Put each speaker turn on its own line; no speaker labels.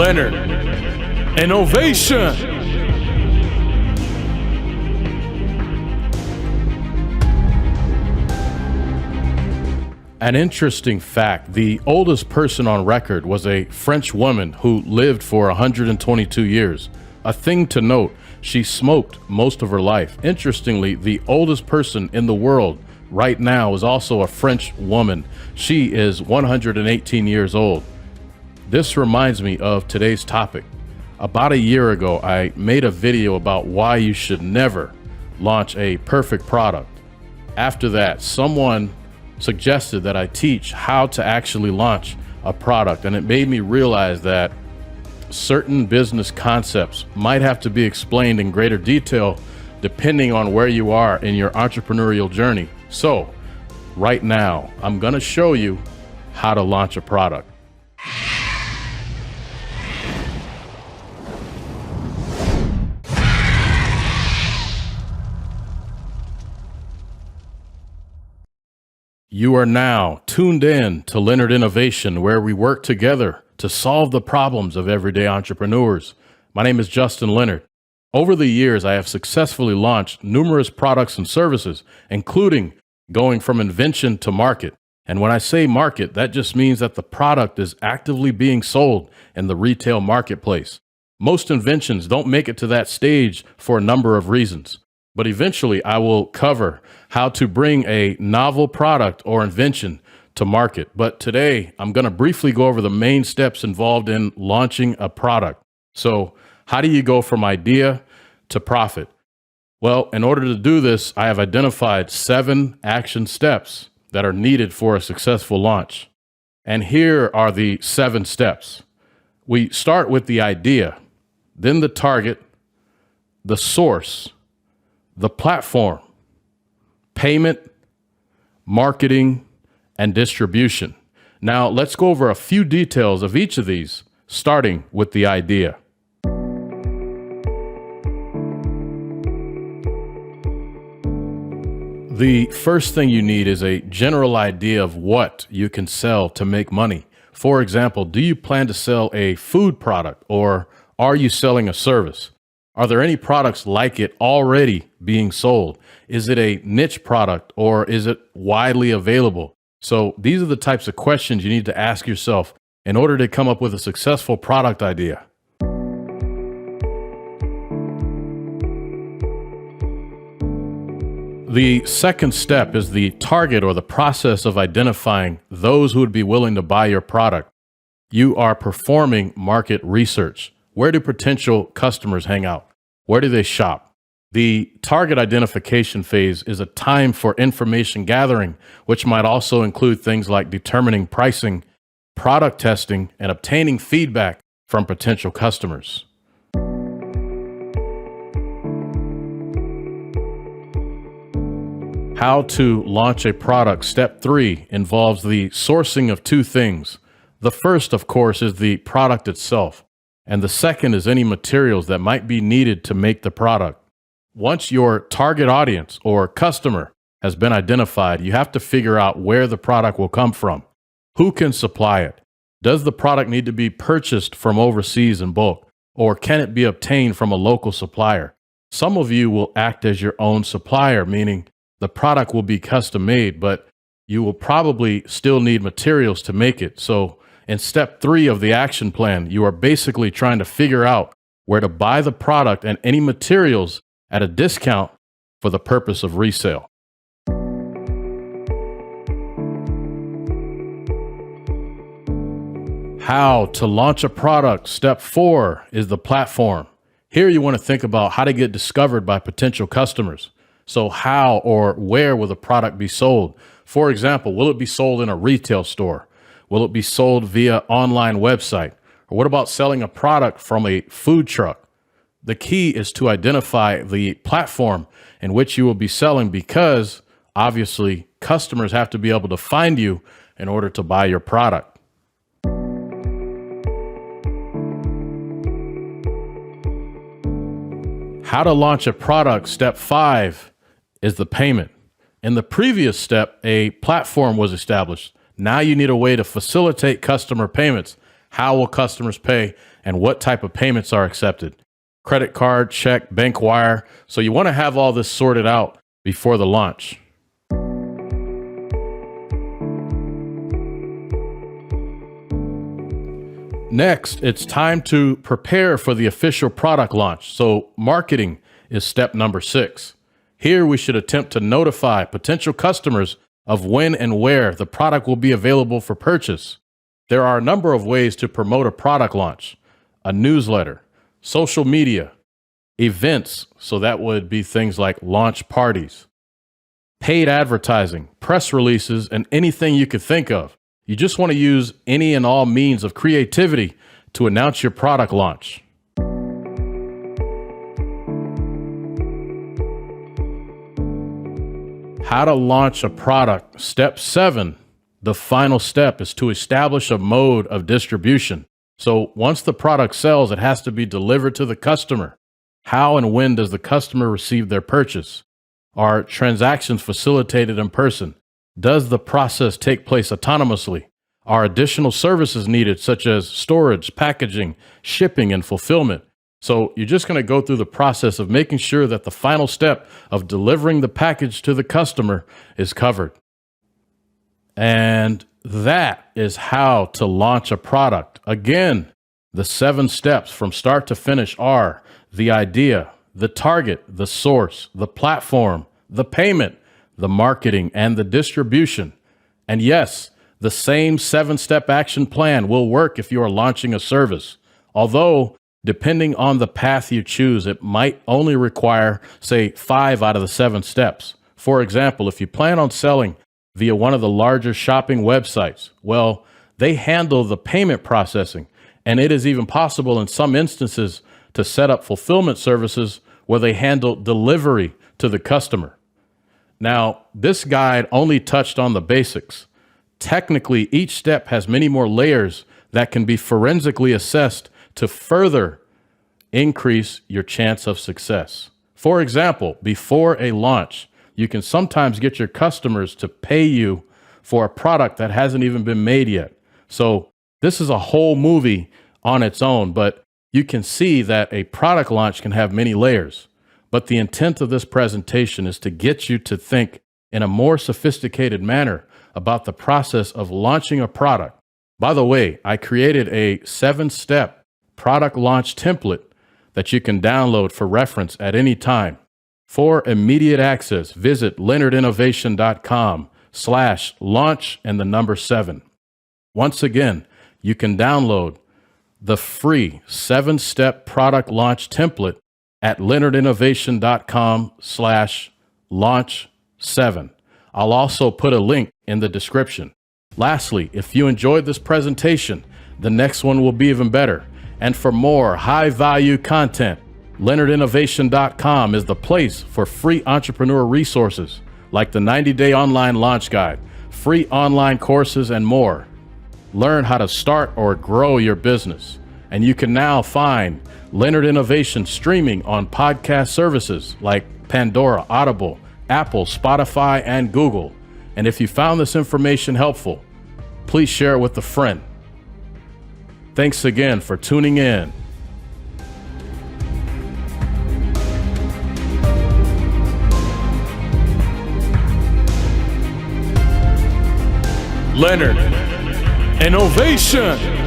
Leonard Innovation. An interesting fact, the oldest person on record was a French woman who lived for 122 years. A thing to note, she smoked most of her life. Interestingly, the oldest person in the world right now is also a French woman. She is 118 years old. This reminds me of today's topic. About a year ago, I made a video about why you should never launch a perfect product. After that, someone suggested that I teach how to actually launch a product, and it made me realize that certain business concepts might have to be explained in greater detail depending on where you are in your entrepreneurial journey. So right now, I'm going to show you how to launch a product. You are now tuned in to Leonard Innovation, where we work together to solve the problems of everyday entrepreneurs. My name is Justin Leonard. Over the years, I have successfully launched numerous products and services, including going from invention to market. And when I say market, that just means that the product is actively being sold in the retail marketplace. Most inventions don't make it to that stage for a number of reasons. But eventually, I will cover how to bring a novel product or invention to market. But today, I'm going to briefly go over the main steps involved in launching a product. So how do you go from idea to profit? Well, in order to do this, I have identified 7 action steps that are needed for a successful launch. And here are the 7 steps. We start with the idea, then the target, the source, the platform, payment, marketing, and distribution. Now, let's go over a few details of each of these, starting with the idea. The first thing you need is a general idea of what you can sell to make money. For example, do you plan to sell a food product, or are you selling a service? Are there any products like it already being sold? Is it a niche product, or is it widely available? So these are the types of questions you need to ask yourself in order to come up with a successful product idea. The second step is the target, or the process of identifying those who would be willing to buy your product. You are performing market research. Where do potential customers hang out? Where do they shop? The target identification phase is a time for information gathering, which might also include things like determining pricing, product testing, and obtaining feedback from potential customers. How to launch a product. Step 3 involves the sourcing of 2 things. The first, of course, is the product itself, and the second is any materials that might be needed to make the product. Once your target audience or customer has been identified, you have to figure out where the product will come from. Who can supply it? Does the product need to be purchased from overseas in bulk, or can it be obtained from a local supplier? Some of you will act as your own supplier, meaning the product will be custom made, but you will probably still need materials to make it. So in step 3 of the action plan, you are basically trying to figure out where to buy the product and any materials at a discount for the purpose of resale. How to launch a product. Step 4 is the platform. Here you want to think about how to get discovered by potential customers. So how or where will the product be sold? For example, will it be sold in a retail store? Will it be sold via online website? Or what about selling a product from a food truck? The key is to identify the platform in which you will be selling, because obviously customers have to be able to find you in order to buy your product. How to launch a product. Step 5 is the payment. In the previous step, a platform was established. Now you need a way to facilitate customer payments. How will customers pay? and what type of payments are accepted. Credit card, check, bank wire. So you want to have all this sorted out before the launch. Next, it's time to prepare for the official product launch. So marketing is step number 6. Here we should attempt to notify potential customers of when and where the product will be available for purchase. There are a number of ways to promote a product launch: a newsletter, social media, events, so that would be things like launch parties, paid advertising, press releases, and anything you could think of. You just want to use any and all means of creativity to announce your product launch. How to launch a product. Step 7, the final step, is to establish a mode of distribution. So once the product sells, it has to be delivered to the customer. How and when does the customer receive their purchase? Are transactions facilitated in person? Does the process take place autonomously? Are additional services needed, such as storage, packaging, shipping, and fulfillment? So you're just going to go through the process of making sure that the final step of delivering the package to the customer is covered. And that is how to launch a product. Again, the 7 steps from start to finish are the idea, the target, the source, the platform, the payment, the marketing, and the distribution. And yes, the same 7-step action plan will work if you are launching a service. Although, depending on the path you choose, it might only require, say, 5 out of the 7 steps. For example, if you plan on selling via one of the larger shopping websites, well, they handle the payment processing, and it is even possible in some instances to set up fulfillment services where they handle delivery to the customer. Now, this guide only touched on the basics. Technically, each step has many more layers that can be forensically assessed to further increase your chance of success. For example, before a launch, you can sometimes get your customers to pay you for a product that hasn't even been made yet. So this is a whole movie on its own, but you can see that a product launch can have many layers. But the intent of this presentation is to get you to think in a more sophisticated manner about the process of launching a product. By the way, I created a 7-step product launch template that you can download for reference at any time. For immediate access, visit leonardinnovation.com/launch and the number 7. Once again, you can download the free 7-step product launch template at leonardinnovation.com/launch7. I'll also put a link in the description. Lastly, if you enjoyed this presentation, the next one will be even better. And for more high-value content, leonardinnovation.com is the place for free entrepreneur resources like the 90-day online launch guide, free online courses, and more. Learn how to start or grow your business. And you can now find Leonard Innovation streaming on podcast services like Pandora, Audible, Apple, Spotify, and Google. And if you found this information helpful, please share it with a friend. Thanks again for tuning in. Leonard Innovation.